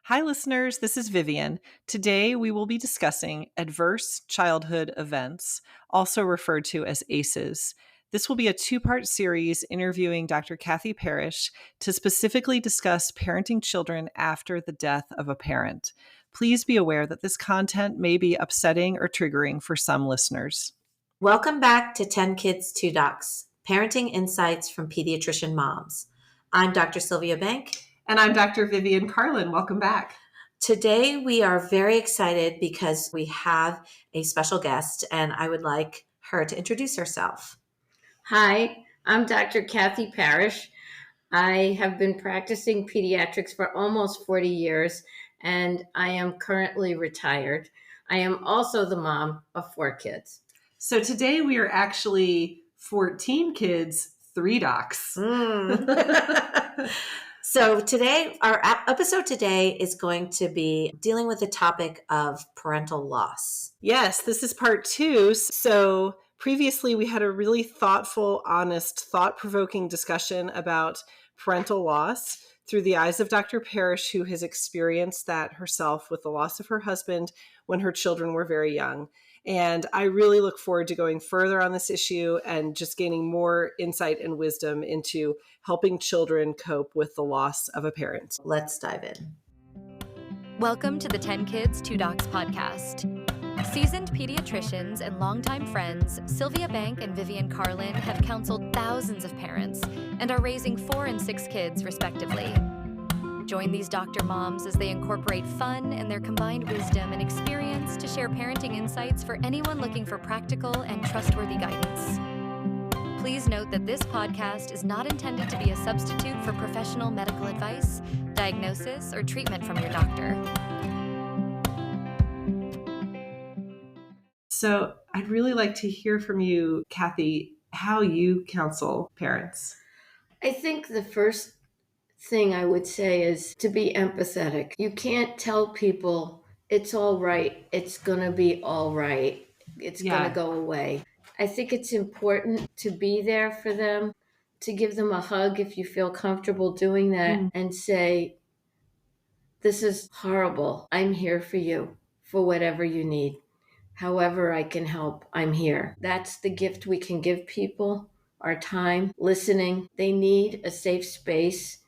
Hi, listeners. This is Vivian. Today, we will be discussing adverse childhood events, also referred to as ACEs. This will be a two-part series interviewing Dr. Cathy Parrish to specifically discuss parenting children after the death of a parent. Please be aware that this content may be upsetting or triggering for some listeners. Welcome back to 10 Kids, 2 Docs, Parenting Insights from Pediatrician Moms. I'm Dr. Sylvia Bank. And I'm Dr. Vivian Carlin. Welcome back. Today, we are very excited because we have a special guest, and I would like her to introduce herself. Hi, I'm Dr. Cathy Parrish. I have been practicing pediatrics for almost 40 years, and I am currently retired. I am also the mom of 4 kids. So today we are actually 14 kids, 3 docs. So today, our episode today is going to be dealing with the topic of parental loss. Yes, this is part 2. So previously we had a really thoughtful, honest, thought-provoking discussion about parental loss through the eyes of Dr. Parrish, who has experienced that herself with the loss of her husband when her children were very young. And I really look forward to going further on this issue and just gaining more insight and wisdom into helping children cope with the loss of a parent. Let's dive in. Welcome to the 10 Kids, 2 Docs podcast. Seasoned pediatricians and longtime friends, Sylvia Bank and Vivian Carlin have counseled thousands of parents and are raising 4 and 6 kids, respectively. Join these doctor moms as they incorporate fun and their combined wisdom and experience to share parenting insights for anyone looking for practical and trustworthy guidance. Please note that this podcast is not intended to be a substitute for professional medical advice, diagnosis, or treatment from your doctor. So I'd really like to hear from you, Cathy, how you counsel parents. I think the first thing I would say is to be empathetic. You can't tell people it's all right, it's going to be all right, it's going to go away. I think it's important to be there for them, to give them a hug if you feel comfortable doing that, and say, this is horrible. I'm here for you for whatever you need. However I can help, I'm here. That's the gift we can give people, our time, listening. They need a safe space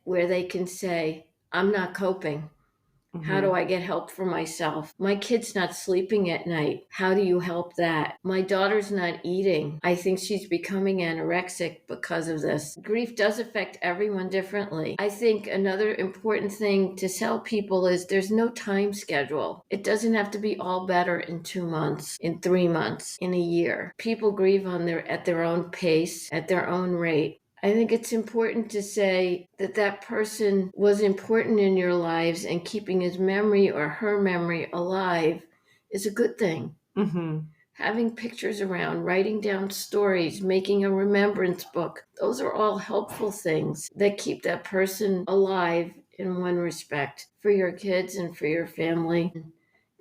where they can say, I'm not coping. How do I get help for myself? My kid's not sleeping at night. How do you help that? My daughter's not eating. I think she's becoming anorexic because of this. Grief does affect everyone differently. I think another important thing to tell people is there's no time schedule. It doesn't have to be all better in 2 months, in 3 months, in a year. People grieve at their own pace, at their own rate. I think it's important to say that that person was important in your lives, and keeping his memory or her memory alive is a good thing. Having pictures around, writing down stories, making a remembrance book, those are all helpful things that keep that person alive in one respect for your kids and for your family.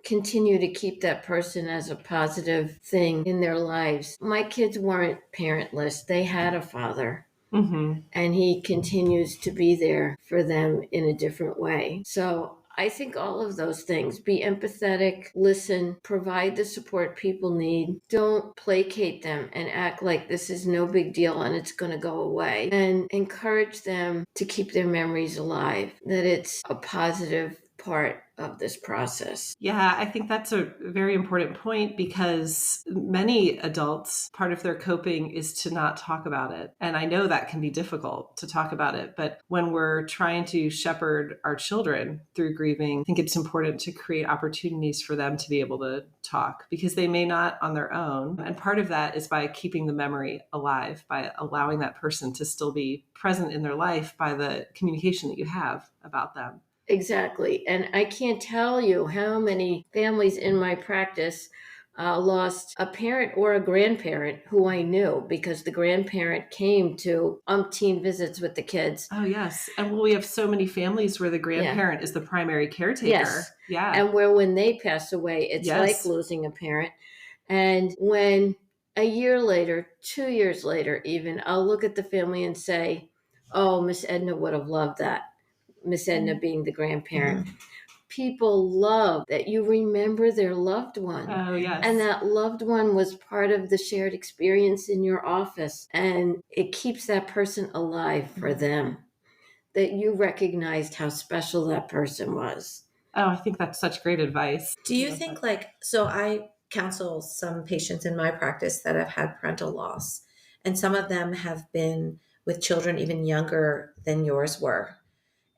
Continue to keep that person as a positive thing in their lives. My kids weren't parentless. They had a father. And he continues to be there for them in a different way. So I think all of those things, be empathetic, listen, provide the support people need. Don't placate them and act like this is no big deal and it's going to go away. And encourage them to keep their memories alive, that it's a positive part of this process. Yeah, I think that's a very important point, because many adults, part of their coping is to not talk about it. And I know that can be difficult to talk about it. But when we're trying to shepherd our children through grieving, I think it's important to create opportunities for them to be able to talk, because they may not on their own. And part of that is by keeping the memory alive, by allowing that person to still be present in their life by the communication that you have about them. Exactly. And I can't tell you how many families in my practice lost a parent or a grandparent who I knew, because the grandparent came to umpteen visits with the kids. Oh, yes. And we have so many families where the grandparent is the primary caretaker. Yes. Yeah. And where when they pass away, it's like losing a parent. And when a year later, 2 years later even, I'll look at the family and say, oh, Miss Edna would have loved that. Miss Edna being the grandparent. People love that you remember their loved one. Oh, yes. And that loved one was part of the shared experience in your office. And it keeps that person alive for them, that you recognized how special that person was. Oh, I think that's such great advice. Do you think so I counsel some patients in my practice that have had parental loss, and some of them have been with children even younger than yours were.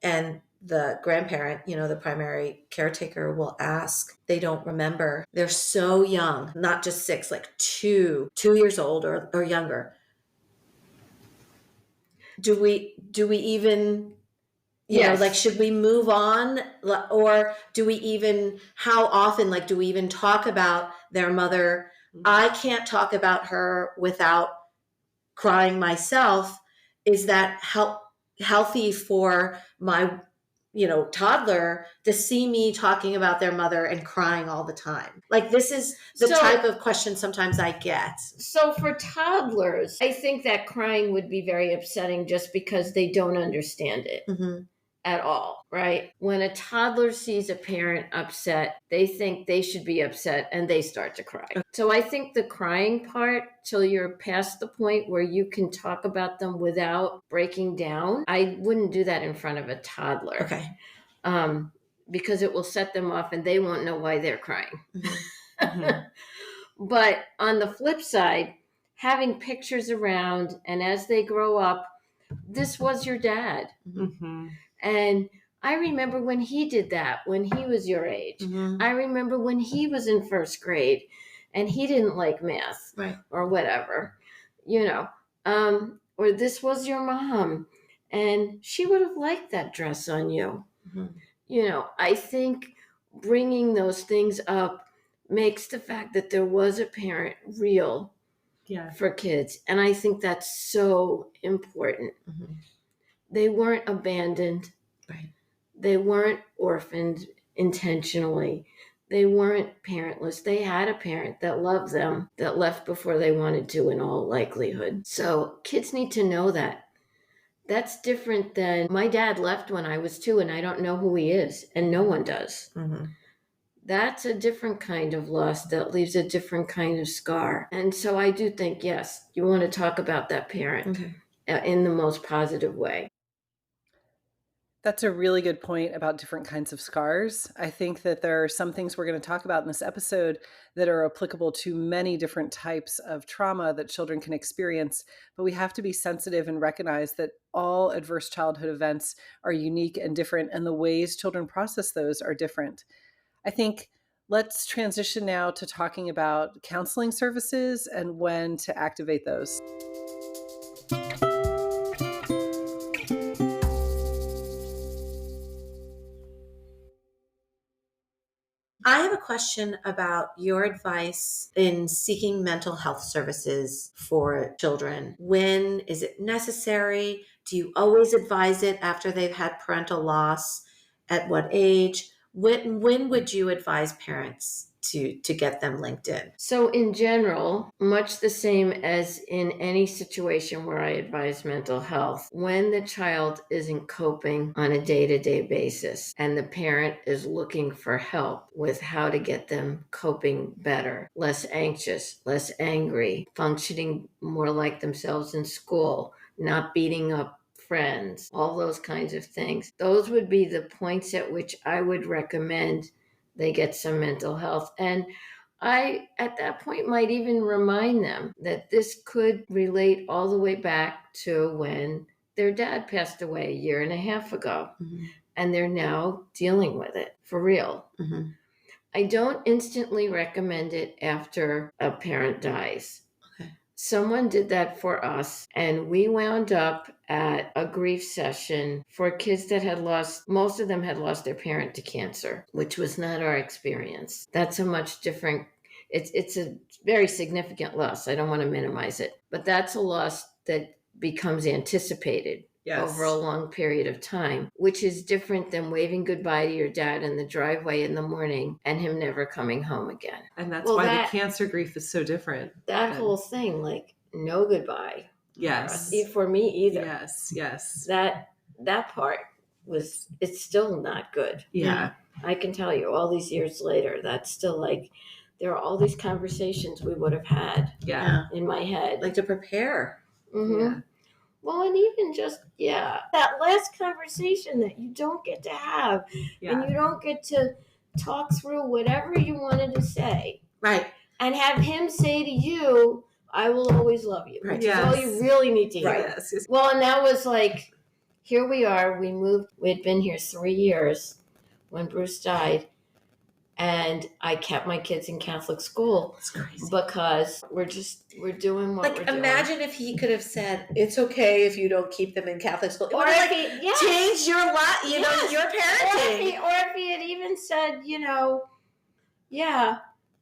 And the grandparent, the primary caretaker will ask, they don't remember. They're so young, not just 6, like 2 years old or younger. Do we even, should we move on? Or do we even, how often, do we even talk about their mother? I can't talk about her without crying myself. Is that healthy for my toddler to see me talking about their mother and crying all the time? This is the type of question sometimes I get. So for toddlers, I think that crying would be very upsetting just because they don't understand it at all, right? When a toddler sees a parent upset, they think they should be upset and they start to cry. So I think the crying part, till you're past the point where you can talk about them without breaking down, I wouldn't do that in front of a toddler. Okay. Because it will set them off and they won't know why they're crying. But on the flip side, having pictures around, and as they grow up, this was your dad. And I remember when he did that, when he was your age. I remember when he was in first grade and he didn't like math, right, or whatever, or this was your mom and she would have liked that dress on you. I think bringing those things up makes the fact that there was a parent real for kids. And I think that's so important. They weren't abandoned. Right. They weren't orphaned intentionally. They weren't parentless. They had a parent that loved them, that left before they wanted to in all likelihood. So kids need to know that. That's different than my dad left when I was 2 and I don't know who he is, and no one does. That's a different kind of loss that leaves a different kind of scar. And so I do think, yes, you want to talk about that parent in the most positive way. That's a really good point about different kinds of scars. I think that there are some things we're going to talk about in this episode that are applicable to many different types of trauma that children can experience, but we have to be sensitive and recognize that all adverse childhood events are unique and different, and the ways children process those are different. I think let's transition now to talking about counseling services and when to activate those. I have a question about your advice in seeking mental health services for children. When is it necessary? Do you always advise it after they've had parental loss? At what age? When would you advise parents to get them linked in? So in general, much the same as in any situation where I advise mental health, when the child isn't coping on a day-to-day basis and the parent is looking for help with how to get them coping better, less anxious, less angry, functioning more like themselves in school, not beating up friends, all those kinds of things. Those would be the points at which I would recommend they get some mental health. And I, at that point, might even remind them that this could relate all the way back to when their dad passed away a year and a half ago. And they're now dealing with it for real. I don't instantly recommend it after a parent dies. Someone did that for us, and we wound up at a grief session for kids that had lost, most of them had lost their parent to cancer, which was not our experience. That's a much different, it's a very significant loss. I don't want to minimize it, but that's a loss that becomes anticipated over a long period of time, which is different than waving goodbye to your dad in the driveway in the morning and him never coming home again. And that's why the cancer grief is so different. That whole thing, no goodbye. Yes. For me either. Yes. That part. it's still not good. Yeah. I can tell you all these years later, that's still like, there are all these conversations we would have had in my head. Like to prepare. Mm-hmm. Yeah. Well, and even just, that last conversation that you don't get to have, and you don't get to talk through whatever you wanted to say. Right. And have him say to you, I will always love you. Right. Which is all you really need to hear. Right. Yes. Well, and that was like, here we are. We moved. We had been here 3 years when Bruce died. And I kept my kids in Catholic school. It's crazy. Because we're doing what we're doing. Imagine if he could have said, it's okay if you don't keep them in Catholic school. It Or would if have he, changed your life, your parenting. Or if he had even said, now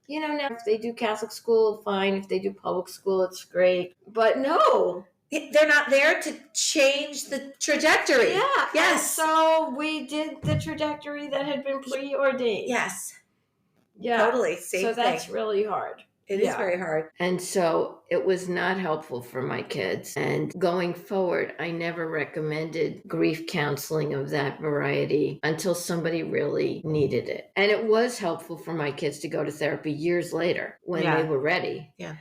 if they do Catholic school, fine. If they do public school, it's great. But no. They're not there to change the trajectory. Yeah. Yes. So we did the trajectory that had been preordained. Yes. Yeah. Totally. Same so thing. That's really hard. It is very hard. And so it was not helpful for my kids. And going forward, I never recommended grief counseling of that variety until somebody really needed it. And it was helpful for my kids to go to therapy years later when they were ready. Yeah.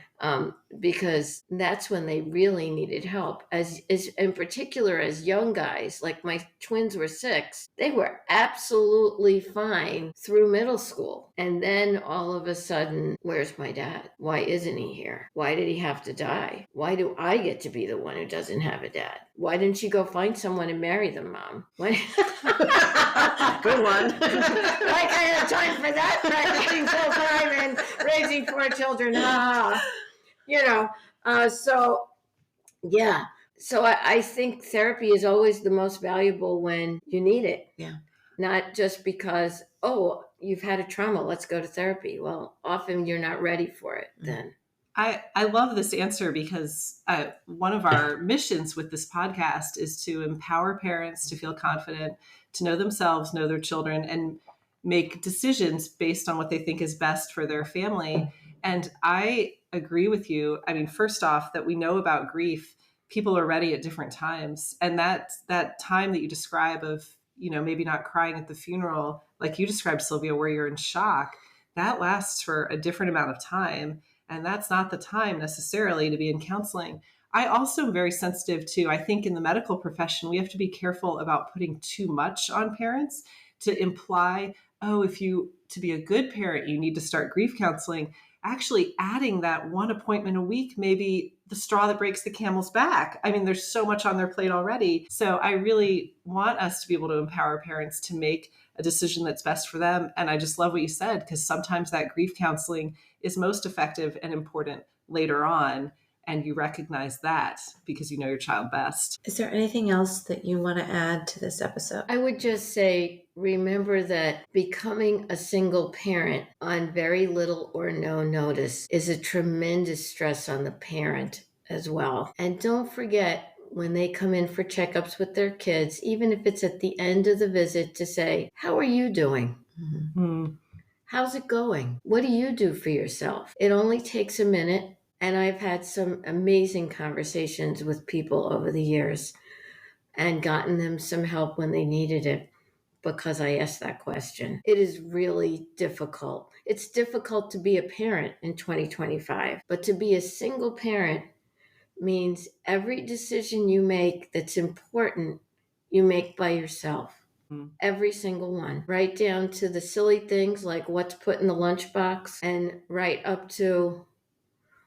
Because that's when they really needed help. As in particular, as young guys, like my twins were 6, they were absolutely fine through middle school. And then all of a sudden, where's my dad? Why isn't he here? Why did he have to die? Why do I get to be the one who doesn't have a dad? Why didn't you go find someone and marry them, Mom? Good one. Like I have time for that, practicing full time and raising 4 children. So I think therapy is always the most valuable when you need it. Yeah. Not just because, you've had a trauma, let's go to therapy. Well, often you're not ready for it then. I love this answer because one of our missions with this podcast is to empower parents to feel confident, to know themselves, know their children, and make decisions based on what they think is best for their family. And I agree with you. I mean, first off, that we know about grief, people are ready at different times. And that time that you describe of, maybe not crying at the funeral, like you described, Sylvia, where you're in shock, that lasts for a different amount of time. And that's not the time necessarily to be in counseling. I also am very sensitive to, I think in the medical profession, we have to be careful about putting too much on parents to imply, to be a good parent, you need to start grief counseling. Actually adding that one appointment a week, maybe the straw that breaks the camel's back. I mean, there's so much on their plate already. So I really want us to be able to empower parents to make a decision that's best for them. And I just love what you said, because sometimes that grief counseling is most effective and important later on. And you recognize that because you know your child best. Is there anything else that you want to add to this episode? I would just say, remember that becoming a single parent on very little or no notice is a tremendous stress on the parent as well. And don't forget, when they come in for checkups with their kids, even if it's at the end of the visit, to say, how are you doing? Mm-hmm. How's it going? What do you do for yourself? It only takes a minute. And I've had some amazing conversations with people over the years and gotten them some help when they needed it because I asked that question. It is really difficult. It's difficult to be a parent in 2025, but to be a single parent means every decision you make that's important, you make by yourself. Every single one, right down to the silly things like what's put in the lunchbox, and right up to,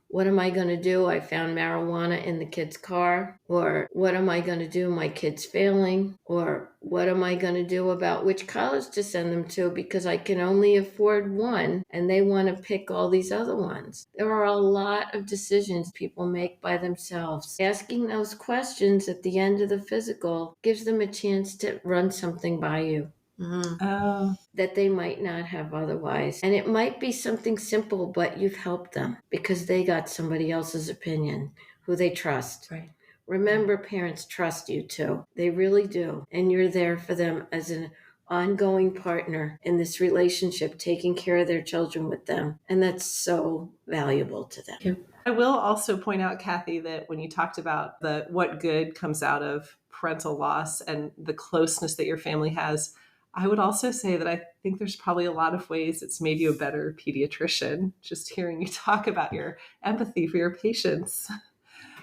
what am I going to do? I found marijuana in the kid's car. Or what am I going to do? My kid's failing. Or what am I going to do about which college to send them to because I can only afford one and they want to pick all these other ones. There are a lot of decisions people make by themselves. Asking those questions at the end of the physical gives them a chance to run something by you. Mm-hmm. That they might not have otherwise. And it might be something simple, but you've helped them because they got somebody else's opinion who they trust. Right. Remember, parents trust you too. They really do. And you're there for them as an ongoing partner in this relationship, taking care of their children with them. And that's so valuable to them. I will also point out, Cathy, that when you talked about what good comes out of parental loss and the closeness that your family has, I would also say that I think there's probably a lot of ways it's made you a better pediatrician. Just hearing you talk about your empathy for your patients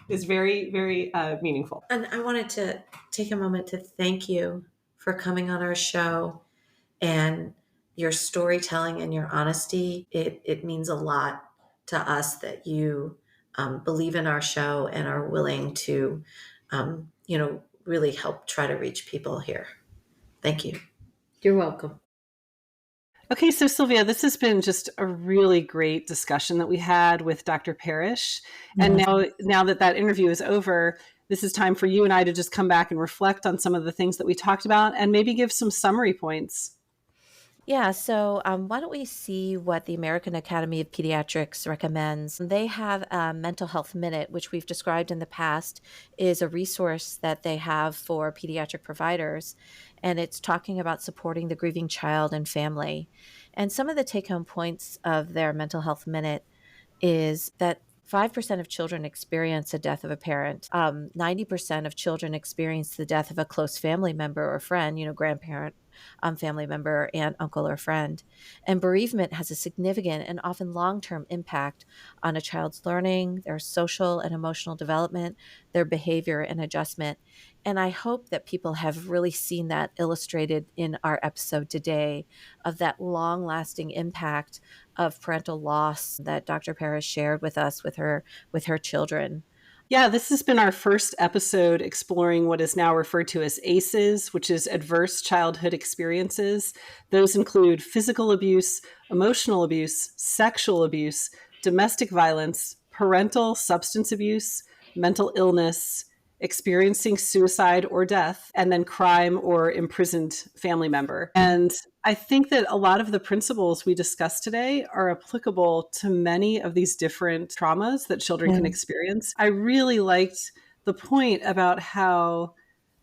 is very, very meaningful. And I wanted to take a moment to thank you for coming on our show, and your storytelling and your honesty. It means a lot to us that you believe in our show and are willing to, really help try to reach people here. Thank you. You're welcome. Okay, so Sylvia, this has been just a really great discussion that we had with Dr. Parrish. And now that interview is over, this is time for you and I to just come back and reflect on some of the things that we talked about and maybe give some summary points. Yeah, so why don't we see what the American Academy of Pediatrics recommends? They have a mental health minute, which we've described in the past, is a resource that they have for pediatric providers. And it's talking about supporting the grieving child and family. And some of the take-home points of their mental health minute is that 5% of children experience a death of a parent. 90% of children experience the death of a close family member or friend, grandparent, family member, aunt, uncle, or friend. And bereavement has a significant and often long-term impact on a child's learning, their social and emotional development, their behavior and adjustment. And I hope that people have really seen that illustrated in our episode today of that long-lasting impact of parental loss that Dr. Parrish shared with us with her children. Yeah, this has been our first episode exploring what is now referred to as ACEs, which is adverse childhood experiences. Those include physical abuse, emotional abuse, sexual abuse, domestic violence, parental substance abuse, mental illness, experiencing suicide or death, and then crime or imprisoned family member. And I think that a lot of the principles we discussed today are applicable to many of these different traumas that children can experience. I really liked the point about how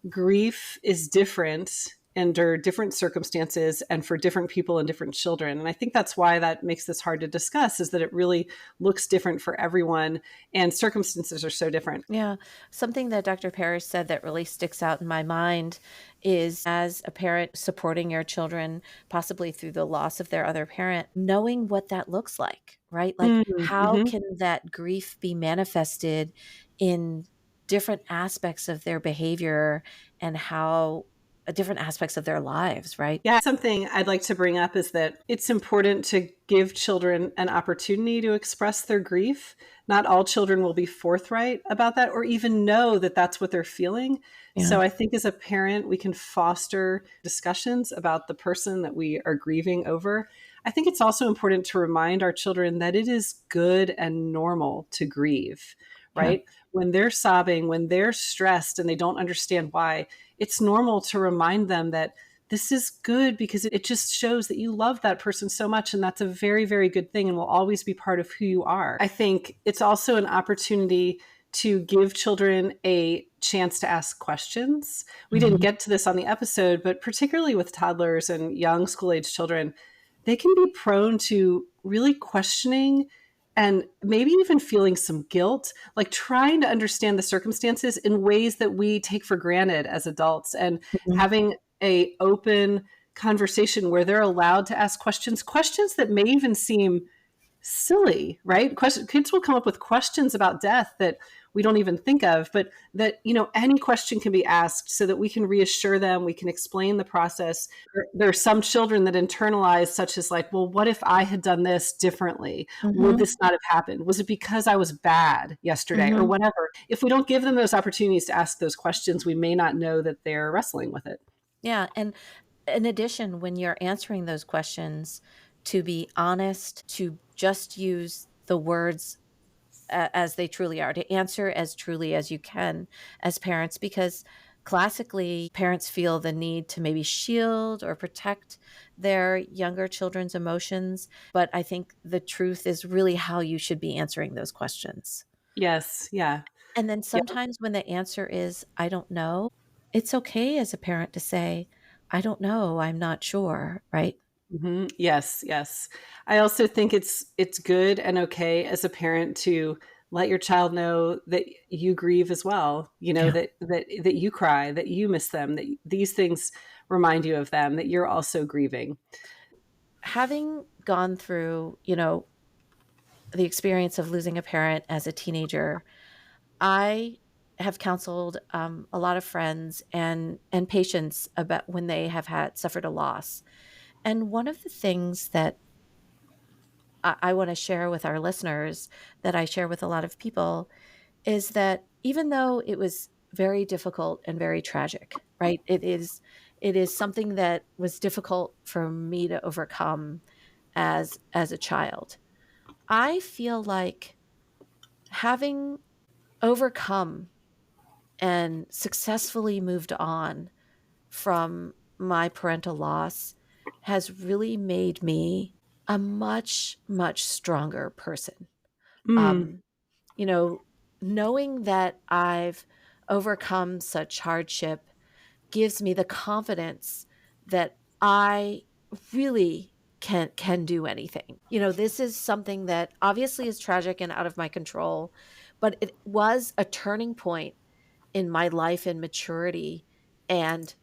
grief is different under different circumstances and for different people and different children. And I think that's why that makes this hard to discuss, is that it really looks different for everyone and circumstances are so different. Yeah. Something that Dr. Parrish said that really sticks out in my mind is, as a parent supporting your children, possibly through the loss of their other parent, knowing what that looks like, right? Like how can that grief be manifested in different aspects of their behavior and how different aspects of their lives, right? Yeah, something I'd like to bring up is that it's important to give children an opportunity to express their grief. Not all children will be forthright about that or even know that that's what they're feeling. Yeah. So I think as a parent, we can foster discussions about the person that we are grieving over. I think it's also important to remind our children that it is good and normal to grieve, right? Yeah. When they're sobbing, when they're stressed and they don't understand why, it's normal to remind them that this is good because it just shows that you love that person so much. And that's a very, very good thing and will always be part of who you are. I think it's also an opportunity to give children a chance to ask questions. We didn't get to this on the episode, but particularly with toddlers and young school-age children, they can be prone to really questioning and maybe even feeling some guilt, like trying to understand the circumstances in ways that we take for granted as adults, and having a open conversation where they're allowed to ask questions that may even seem silly, right? Kids will come up with questions about death that we don't even think of, but that, any question can be asked so that we can reassure them, we can explain the process. There are some children that internalize such as like, well, what if I had done this differently? Would this not have happened? Was it because I was bad yesterday or whatever? If we don't give them those opportunities to ask those questions, we may not know that they're wrestling with it. Yeah. And in addition, when you're answering those questions, to be honest, to just use the words as they truly are, to answer as truly as you can as parents, because classically parents feel the need to maybe shield or protect their younger children's emotions. But I think the truth is really how you should be answering those questions. Yes. Yeah. And then sometimes when the answer is, I don't know, it's okay as a parent to say, I don't know, I'm not sure, right? Yes. I also think it's good and okay as a parent to let your child know that you grieve as well, that you cry, that you miss them, that these things remind you of them, that you're also grieving. Having gone through, the experience of losing a parent as a teenager, I have counseled a lot of friends and patients about when they have suffered a loss. And one of the things that I want to share with our listeners, that I share with a lot of people, is that even though it was very difficult and very tragic, right? It is something that was difficult for me to overcome as a child. I feel like having overcome and successfully moved on from my parental loss has really made me a much, much stronger person. Knowing that I've overcome such hardship gives me the confidence that I really can do anything. This is something that obviously is tragic and out of my control, but it was a turning point in my life and maturity, and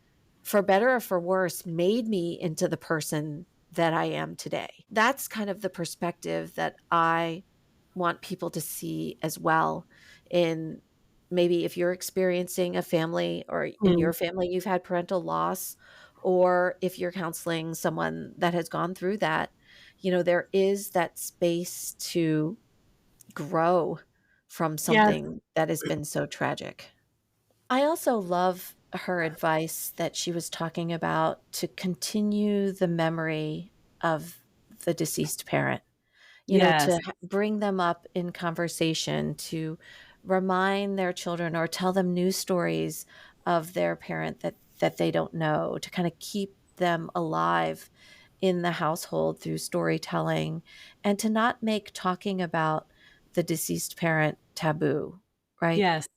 for better or for worse, made me into the person that I am today. That's kind of the perspective that I want people to see as well. In maybe if you're experiencing a family, or in your family you've had parental loss, or if you're counseling someone that has gone through that, there is that space to grow from something that has been so tragic. I also love her advice that she was talking about to continue the memory of the deceased parent, to bring them up in conversation, to remind their children or tell them new stories of their parent that they don't know, to kind of keep them alive in the household through storytelling, and to not make talking about the deceased parent taboo, right? Yes.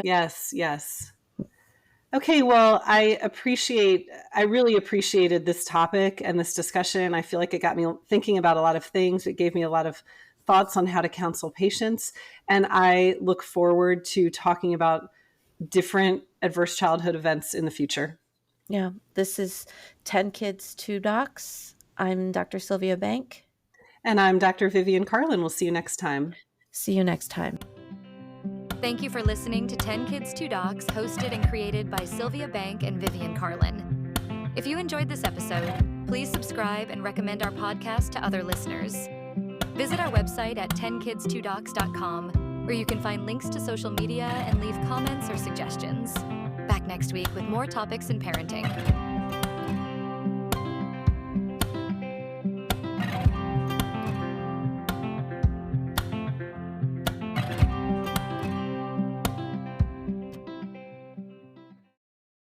Yes. Okay, well, I really appreciated this topic and this discussion. I feel like it got me thinking about a lot of things. It gave me a lot of thoughts on how to counsel patients. And I look forward to talking about different adverse childhood events in the future. Yeah, this is 10 Kids, 2 Docs. I'm Dr. Sylvia Bank. And I'm Dr. Vivian Carlin. We'll see you next time. See you next time. Thank you for listening to 10 Kids, 2 Docs, hosted and created by Sylvia Bank and Vivian Carlin. If you enjoyed this episode, please subscribe and recommend our podcast to other listeners. Visit our website at 10kids2docs.com, where you can find links to social media and leave comments or suggestions. Back next week with more topics in parenting.